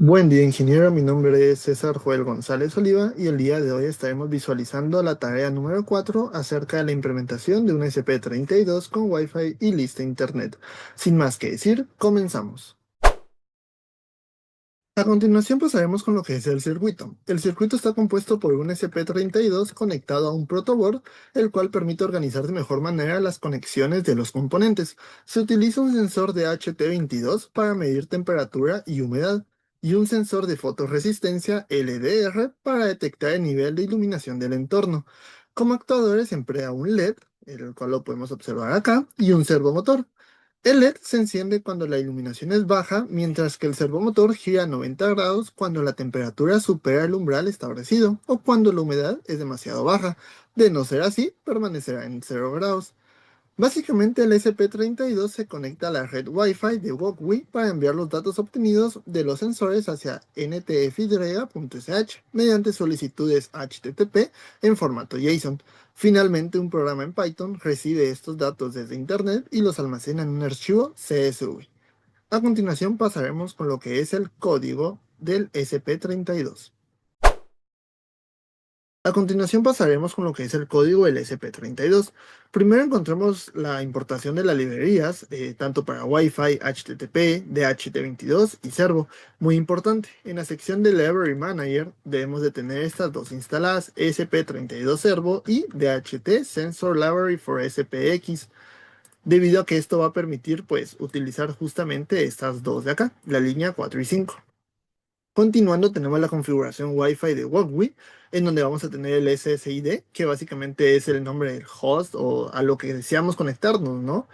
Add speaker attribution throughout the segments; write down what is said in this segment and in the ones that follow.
Speaker 1: Buen día, ingeniero. Mi nombre es César Joel González Oliva y el día de hoy estaremos visualizando la tarea número 4 acerca de la implementación de un SP32 con Wi-Fi y lista Internet. Sin más que decir, comenzamos. A continuación pasaremos con lo que es el circuito. El circuito está compuesto por un SP32 conectado a un protoboard, el cual permite organizar de mejor manera las conexiones de los componentes. Se utiliza un sensor de HT22 para medir temperatura y humedad, y un sensor de fotorresistencia LDR para detectar el nivel de iluminación del entorno. Como actuadores se emplea un LED, el cual lo podemos observar acá, y un servomotor. El LED se enciende cuando la iluminación es baja, mientras que el servomotor gira a 90 grados cuando la temperatura supera el umbral establecido o cuando la humedad es demasiado baja. De no ser así, permanecerá en 0 grados. Básicamente el SP32 se conecta a la red Wi-Fi de Walkway para enviar los datos obtenidos de los sensores hacia ntfy.sh mediante solicitudes HTTP en formato JSON. Finalmente, un programa en Python recibe estos datos desde Internet y los almacena en un archivo CSV. A continuación pasaremos con lo que es el código del SP32. A continuación pasaremos con lo que es el código LSP32. Primero encontramos la importación de las librerías, tanto para Wi-Fi, HTTP, DHT22 y Servo. Muy importante, en la sección de Library Manager debemos de tener estas dos instaladas, SP32 Servo y DHT Sensor Library for SPX, debido a que esto va a permitir pues utilizar justamente estas dos de acá, la línea 4 y 5. Continuando, tenemos la configuración Wi-Fi de Walkway, en donde vamos a tener el SSID, que básicamente es el nombre del host o a lo que deseamos conectarnos, ¿no?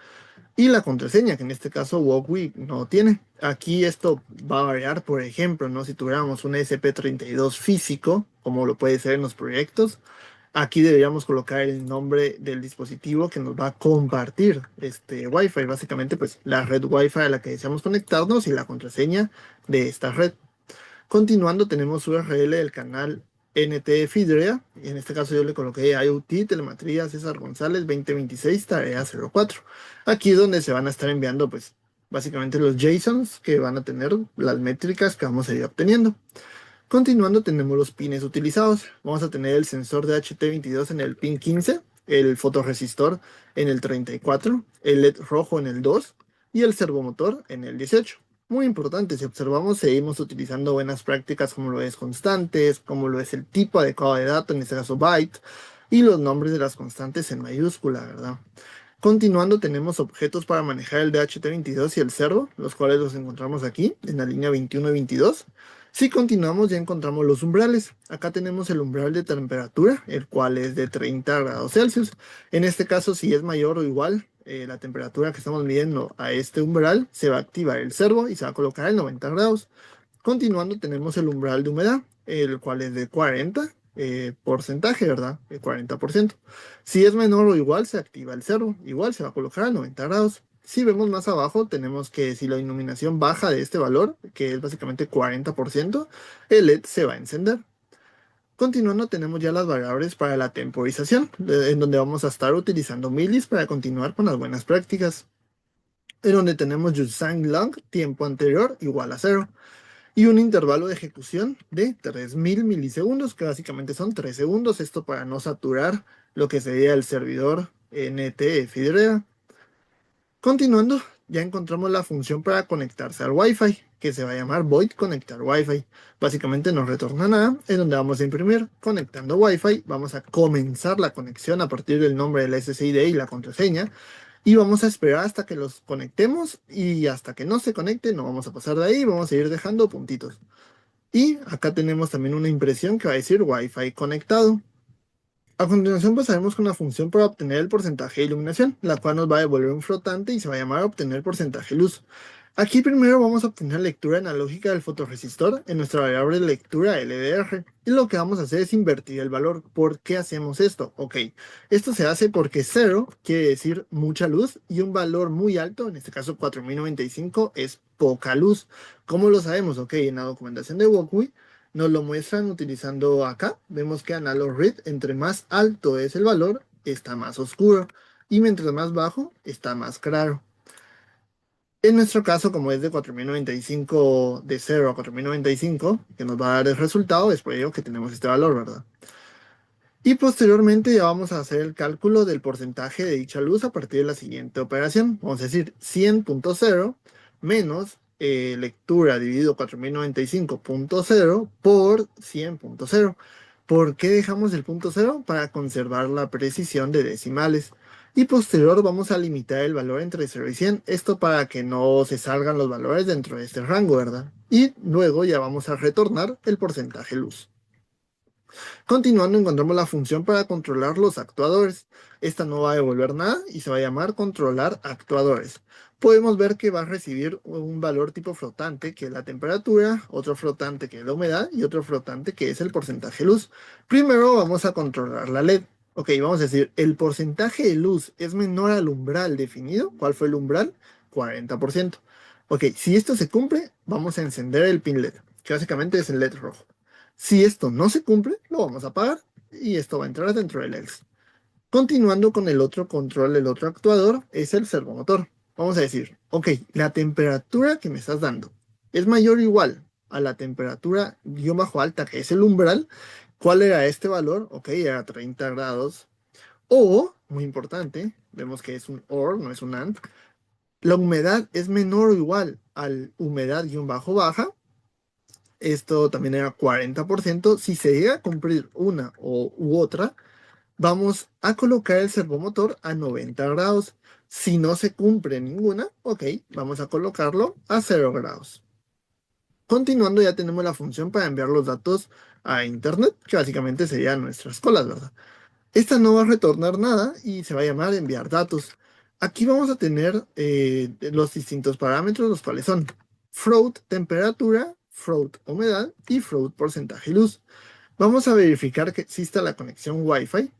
Speaker 1: Y la contraseña, que en este caso Walkway no tiene. Aquí esto va a variar, por ejemplo, ¿no? Si tuviéramos un SP32 físico, como lo puede ser en los proyectos, aquí deberíamos colocar el nombre del dispositivo que nos va a compartir este Wi-Fi, básicamente pues la red Wi-Fi a la que deseamos conectarnos y la contraseña de esta red. Continuando, tenemos URL del canal NT Fidrea, y en este caso yo le coloqué IoT, Telemetría César González 2026, tarea 04. Aquí es donde se van a estar enviando, pues, básicamente los JSONs que van a tener las métricas que vamos a ir obteniendo. Continuando, tenemos los pines utilizados. Vamos a tener el sensor de HT22 en el pin 15, el fotorresistor en el 34, el LED rojo en el 2 y el servomotor en el 18. Muy importante, si observamos, seguimos utilizando buenas prácticas como lo es constantes, como lo es el tipo adecuado de datos, en este caso byte, y los nombres de las constantes en mayúscula, ¿verdad? Continuando, tenemos objetos para manejar el DHT22 y el servo, los cuales los encontramos aquí en la línea 21 y 22. Si continuamos, ya encontramos los umbrales. Acá tenemos el umbral de temperatura, el cual es de 30 grados Celsius. En este caso, si es mayor o igual la temperatura que estamos midiendo a este umbral, se va a activar el servo y se va a colocar en 90 grados. Continuando, tenemos el umbral de humedad, el cual es de 40 porcentaje, ¿verdad? El 40%. Si es menor o igual, se activa el cero. Igual se va a colocar a 90 grados. Si vemos más abajo, tenemos que si la iluminación baja de este valor, que es básicamente 40%, el LED se va a encender. Continuando, tenemos ya las variables para la temporización, en donde vamos a estar utilizando milis para continuar con las buenas prácticas. En donde tenemos using long, tiempo anterior, igual a cero y un intervalo de ejecución de 3000 milisegundos, que básicamente son 3 segundos, esto para no saturar lo que sería el servidor NT-Fidrea. Continuando, ya encontramos la función para conectarse al Wi-Fi, que se va a llamar void conectar Wi-Fi. Básicamente no retorna nada, en donde vamos a imprimir conectando Wi-Fi, vamos a comenzar la conexión a partir del nombre del SSID y la contraseña, y vamos a esperar hasta que los conectemos y hasta que no se conecte no vamos a pasar de ahí, vamos a ir dejando puntitos. Y acá tenemos también una impresión que va a decir Wi-Fi conectado. A continuación pasaremos con la función para obtener el porcentaje de iluminación, la cual nos va a devolver un flotante y se va a llamar obtener porcentaje luz. Aquí primero vamos a obtener lectura analógica del fotorresistor en nuestra variable de lectura LDR. Y lo que vamos a hacer es invertir el valor. ¿Por qué hacemos esto? Ok, esto se hace porque 0 quiere decir mucha luz y un valor muy alto, en este caso 4095, es poca luz. ¿Cómo lo sabemos? Ok, en la documentación de Walkway nos lo muestran utilizando acá. Vemos que analog read, entre más alto es el valor, está más oscuro. Y mientras más bajo, está más claro. En nuestro caso, como es de 4095, de 0 a 4095, que nos va a dar el resultado, es por ello que tenemos este valor, ¿verdad? Y posteriormente ya vamos a hacer el cálculo del porcentaje de dicha luz a partir de la siguiente operación. Vamos a decir 100.0 menos lectura dividido 4095.0 por 100.0. ¿Por qué dejamos el punto cero? Para conservar la precisión de decimales. Y posterior vamos a limitar el valor entre 0 y 100. Esto para que no se salgan los valores dentro de este rango, ¿verdad? Y luego ya vamos a retornar el porcentaje luz. Continuando, encontramos la función para controlar los actuadores. Esta no va a devolver nada y se va a llamar controlar actuadores. Podemos ver que va a recibir un valor tipo flotante, que es la temperatura, otro flotante que es la humedad y otro flotante que es el porcentaje de luz. Primero vamos a controlar la LED. Ok, vamos a decir, el porcentaje de luz es menor al umbral definido. ¿Cuál fue el umbral? 40%. Ok, si esto se cumple, vamos a encender el pin LED, que básicamente es el LED rojo. Si esto no se cumple, lo vamos a apagar y esto va a entrar dentro del else. Continuando con el otro control, el otro actuador es el servomotor. Vamos a decir, ok, la temperatura que me estás dando es mayor o igual a la temperatura guión bajo alta, que es el umbral. ¿Cuál era este valor? Ok, era 30 grados. O, muy importante, vemos que es un OR, no es un AND. La humedad es menor o igual al humedad guión bajo baja. Esto también era 40%. Si se llega a cumplir una u otra, vamos a colocar el servomotor a 90 grados. Si no se cumple ninguna, ok, vamos a colocarlo a 0 grados. Continuando, ya tenemos la función para enviar los datos a Internet, que básicamente serían nuestras colas, ¿verdad? Esta no va a retornar nada y se va a llamar enviar datos. Aquí vamos a tener los distintos parámetros, los cuales son float temperatura, float humedad y float porcentaje luz. Vamos a verificar que exista la conexión Wi-Fi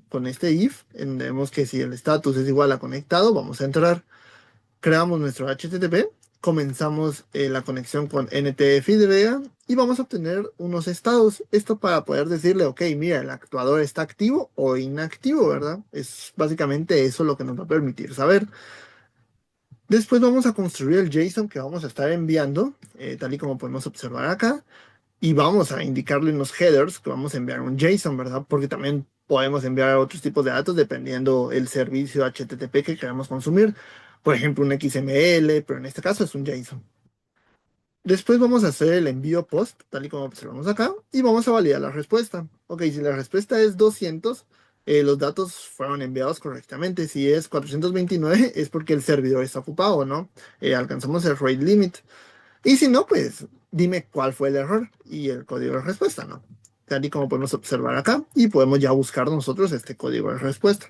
Speaker 1: con este if. Vemos que si el status es igual a conectado, vamos a entrar, creamos nuestro HTTP, comenzamos la conexión con NTFY y vamos a obtener unos estados. Esto para poder decirle, ok, mira, el actuador está activo o inactivo, ¿verdad? Es básicamente eso lo que nos va a permitir saber. Después vamos a construir el JSON que vamos a estar enviando, tal y como podemos observar acá, y vamos a indicarle en los headers que vamos a enviar un JSON, ¿verdad? Porque también podemos enviar otros tipos de datos dependiendo el servicio HTTP que queramos consumir. Por ejemplo, un XML, pero en este caso es un JSON. Después vamos a hacer el envío post, tal y como observamos acá, y vamos a validar la respuesta. Ok, si la respuesta es 200, los datos fueron enviados correctamente. Si es 429, es porque el servidor está ocupado, ¿no? Alcanzamos el rate limit. Y si no, pues dime cuál fue el error y el código de respuesta, ¿no? Tal y como podemos observar acá, y podemos ya buscar nosotros este código de respuesta.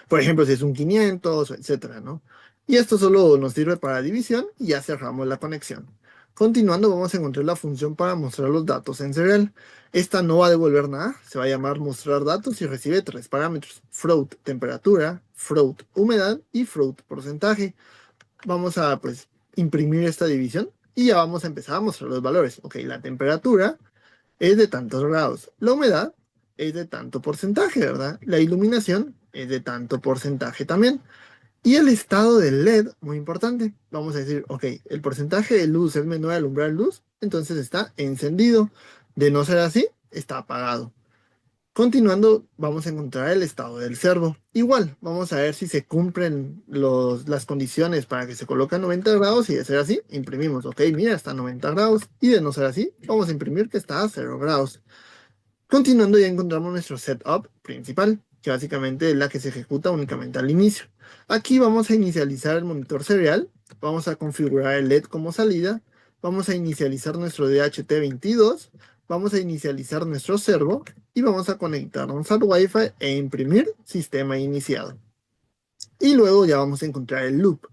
Speaker 1: Por ejemplo, si es un 500, etcétera, ¿no? Y esto solo nos sirve para división y ya cerramos la conexión. Continuando, vamos a encontrar la función para mostrar los datos en serial. Esta no va a devolver nada, se va a llamar mostrar datos y recibe tres parámetros: float temperatura, float humedad y float porcentaje. Vamos a, pues, imprimir esta división y ya vamos a empezar a mostrar los valores. Ok, la temperatura es de tantos grados, la humedad es de tanto porcentaje, ¿verdad? La iluminación es de tanto porcentaje también. Y el estado del LED, muy importante. Vamos a decir, ok, el porcentaje de luz es menor al umbral de luz, entonces está encendido. De no ser así, está apagado. Continuando, vamos a encontrar el estado del servo. Igual, vamos a ver si se cumplen las condiciones para que se coloque a 90 grados y de ser así, imprimimos, ok, mira, está a 90 grados y de no ser así, vamos a imprimir que está a 0 grados. Continuando, ya encontramos nuestro setup principal, que básicamente es la que se ejecuta únicamente al inicio. Aquí vamos a inicializar el monitor serial, vamos a configurar el LED como salida, vamos a inicializar nuestro DHT22, vamos a inicializar nuestro servo y vamos a conectarnos al Wi-Fi e imprimir sistema iniciado. Y luego ya vamos a encontrar el loop,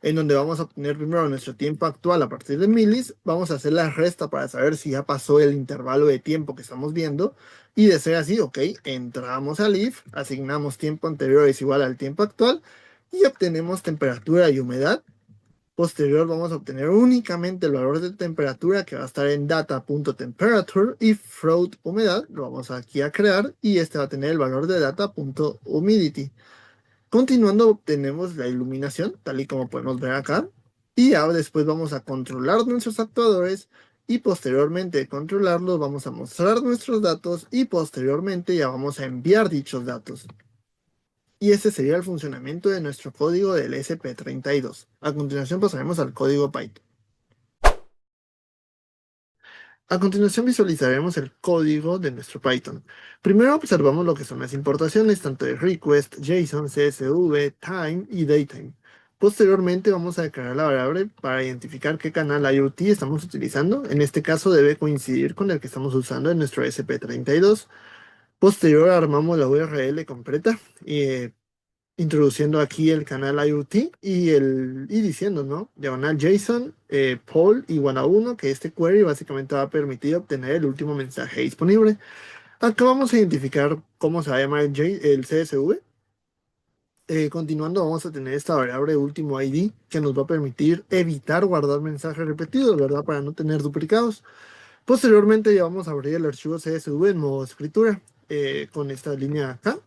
Speaker 1: en donde vamos a obtener primero nuestro tiempo actual a partir de milis, vamos a hacer la resta para saber si ya pasó el intervalo de tiempo que estamos viendo, y de ser así, ok, entramos al if, asignamos tiempo anterior es igual al tiempo actual, y obtenemos temperatura y humedad. Posterior vamos a obtener únicamente el valor de temperatura que va a estar en data.temperature y float humedad, lo vamos aquí a crear, y este va a tener el valor de data.humidity. Continuando, obtenemos la iluminación, tal y como podemos ver acá. Y ahora después vamos a controlar nuestros actuadores y posteriormente de controlarlos vamos a mostrar nuestros datos y posteriormente ya vamos a enviar dichos datos. Y ese sería el funcionamiento de nuestro código del SP32. A continuación pasaremos al código Python. A continuación visualizaremos el código de nuestro Python. Primero observamos lo que son las importaciones, tanto de request, JSON, CSV, time y datetime. Posteriormente vamos a declarar la variable para identificar qué canal IoT estamos utilizando. En este caso debe coincidir con el que estamos usando en nuestro SP32. Posterior armamos la URL completa y introduciendo aquí el canal IoT y diciendo, ¿no? Diagonal JSON, poll igual a 1, que este query básicamente va a permitir obtener el último mensaje disponible. Acá vamos a identificar cómo se va a llamar el CSV. Continuando, vamos a tener esta variable último ID que nos va a permitir evitar guardar mensajes repetidos, ¿verdad? Para no tener duplicados. Posteriormente ya vamos a abrir el archivo CSV en modo escritura con esta línea acá.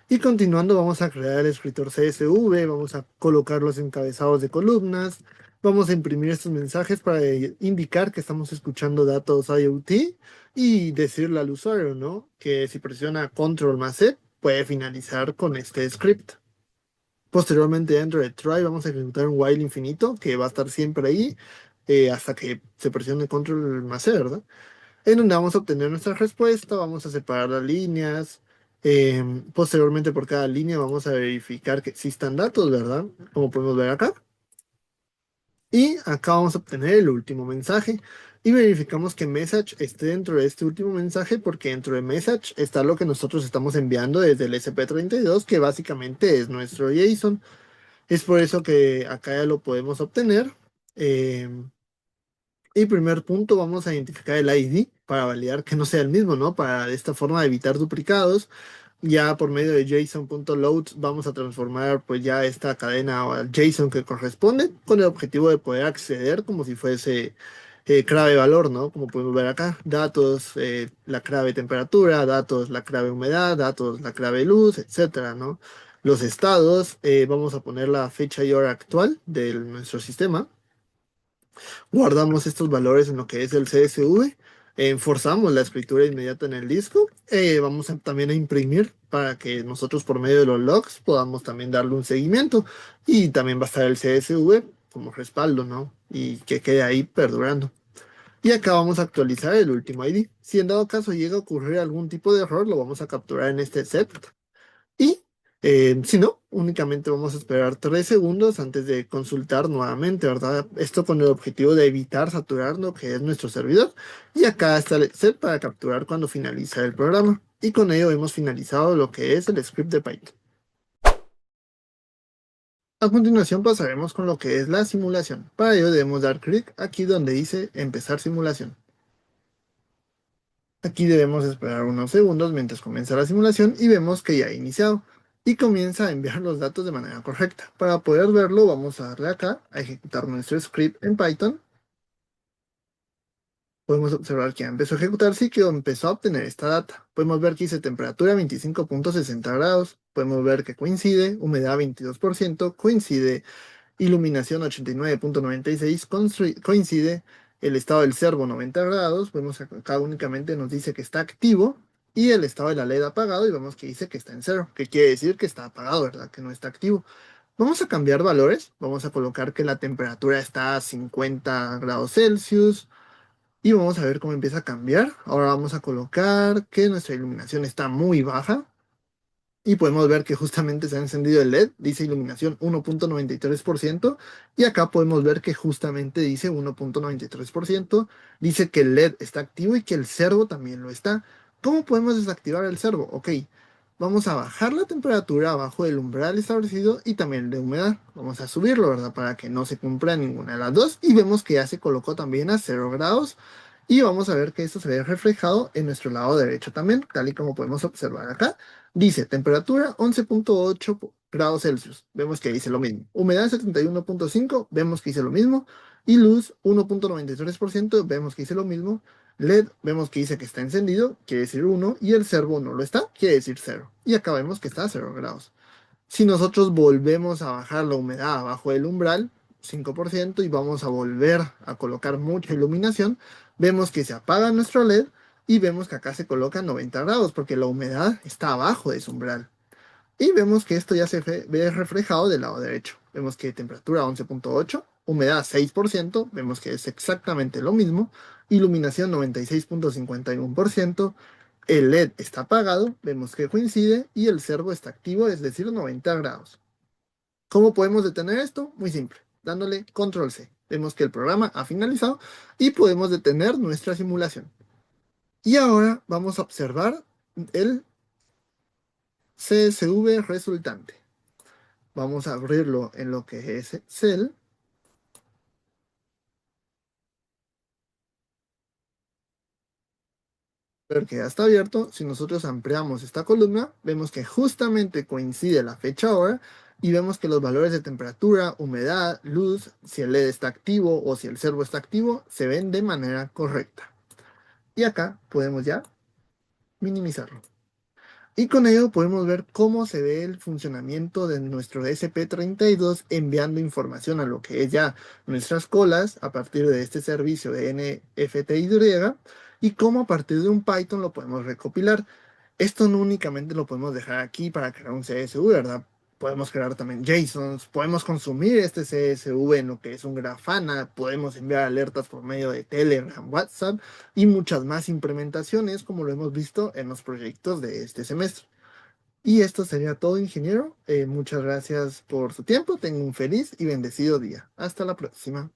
Speaker 1: Y continuando vamos a crear el escritor CSV, vamos a colocar los encabezados de columnas, vamos a imprimir estos mensajes para indicar que estamos escuchando datos IoT y decirle al usuario, ¿no? Que si presiona Control más Z puede finalizar con este script. Posteriormente dentro de try vamos a ejecutar un while infinito que va a estar siempre ahí hasta que se presione Control más C, ¿verdad? En donde vamos a obtener nuestra respuesta, vamos a separar las líneas, posteriormente por cada línea vamos a verificar que existan datos, ¿verdad? Como podemos ver acá. Y acá vamos a obtener el último mensaje y verificamos que message esté dentro de este último mensaje porque dentro de message está lo que nosotros estamos enviando desde el SP32 que básicamente es nuestro JSON. Es por eso que acá ya lo podemos obtener. Y primer punto, vamos a identificar el ID para validar que no sea el mismo, ¿no? Para de esta forma evitar duplicados. Ya por medio de JSON.load vamos a transformar pues ya esta cadena al JSON que corresponde con el objetivo de poder acceder como si fuese clave valor, ¿no? Como podemos ver acá, datos, la clave temperatura, datos, la clave humedad, datos, la clave luz, etcétera, ¿no? Los estados, vamos a poner la fecha y hora actual de nuestro sistema. Guardamos estos valores en lo que es el CSV, forzamos la escritura inmediata en el disco, vamos también a imprimir para que nosotros por medio de los logs podamos también darle un seguimiento y también va a estar el CSV como respaldo, ¿no? Y que quede ahí perdurando. Y acá vamos a actualizar el último ID. Si en dado caso llega a ocurrir algún tipo de error, lo vamos a capturar en este set y si no, únicamente vamos a esperar 3 segundos antes de consultar nuevamente, ¿verdad? Esto con el objetivo de evitar saturar lo que es nuestro servidor. Y acá está el set para capturar cuando finaliza el programa. Y con ello hemos finalizado lo que es el script de Python. A continuación pasaremos con lo que es la simulación. Para ello debemos dar clic aquí donde dice empezar simulación. Aquí debemos esperar unos segundos mientras comienza la simulación y vemos que ya ha iniciado y comienza a enviar los datos de manera correcta. Para poder verlo vamos a darle acá a ejecutar nuestro script en Python. Podemos observar que ya empezó a ejecutarse y que empezó a obtener esta data. Podemos ver que dice temperatura 25.60 grados. Podemos ver que coincide, humedad 22%, coincide iluminación 89.96, coincide el estado del servo 90 grados, vemos que acá únicamente nos dice que está activo y el estado de la LED apagado y vemos que dice que está en cero, que quiere decir que está apagado, ¿verdad? Que no está activo. Vamos a cambiar valores, vamos a colocar que la temperatura está a 50 grados Celsius y vamos a ver cómo empieza a cambiar. Ahora vamos a colocar que nuestra iluminación está muy baja, y podemos ver que justamente se ha encendido el LED, dice iluminación 1.93%, y acá podemos ver que justamente dice 1.93%, dice que el LED está activo y que el servo también lo está. ¿Cómo podemos desactivar el servo? Ok, vamos a bajar la temperatura abajo del umbral establecido y también de humedad. Vamos a subirlo, ¿verdad? Para que no se cumpla ninguna de las dos, y vemos que ya se colocó también a 0 grados. Y vamos a ver que esto se ve reflejado en nuestro lado derecho también, tal y como podemos observar acá. Dice temperatura 11.8 grados Celsius. Vemos que dice lo mismo. Humedad 71.5. Vemos que dice lo mismo. Y luz 1.93%. Vemos que dice lo mismo. LED. Vemos que dice que está encendido. Quiere decir 1. Y el servo no lo está. Quiere decir 0. Y acá vemos que está a 0 grados. Si nosotros volvemos a bajar la humedad abajo del umbral, 5%, y vamos a volver a colocar mucha iluminación, vemos que se apaga nuestro LED y vemos que acá se coloca 90 grados porque la humedad está abajo de ese umbral. Y vemos que esto ya ve reflejado del lado derecho. Vemos que temperatura 11,8, humedad 6%, vemos que es exactamente lo mismo, iluminación 96,51%, el LED está apagado, vemos que coincide y el servo está activo, es decir, 90 grados. ¿Cómo podemos detener esto? Muy simple, dándole control C. Vemos que el programa ha finalizado y podemos detener nuestra simulación. Y ahora vamos a observar el CSV resultante. Vamos a abrirlo en lo que es Excel. Ver que ya está abierto. Si nosotros ampliamos esta columna, vemos que justamente coincide la fecha ahora y vemos que los valores de temperatura, humedad, luz, si el LED está activo o si el servo está activo, se ven de manera correcta. Y acá podemos ya minimizarlo. Y con ello podemos ver cómo se ve el funcionamiento de nuestro SP32 enviando información a lo que es ya nuestras colas a partir de este servicio de NFTY y cómo a partir de un Python lo podemos recopilar. Esto no únicamente lo podemos dejar aquí para crear un CSV, ¿verdad? Podemos crear también JSONs, podemos consumir este CSV en lo que es un Grafana, podemos enviar alertas por medio de Telegram, WhatsApp y muchas más implementaciones como lo hemos visto en los proyectos de este semestre. Y esto sería todo, ingeniero. Muchas gracias por su tiempo. Tenga un feliz y bendecido día. Hasta la próxima.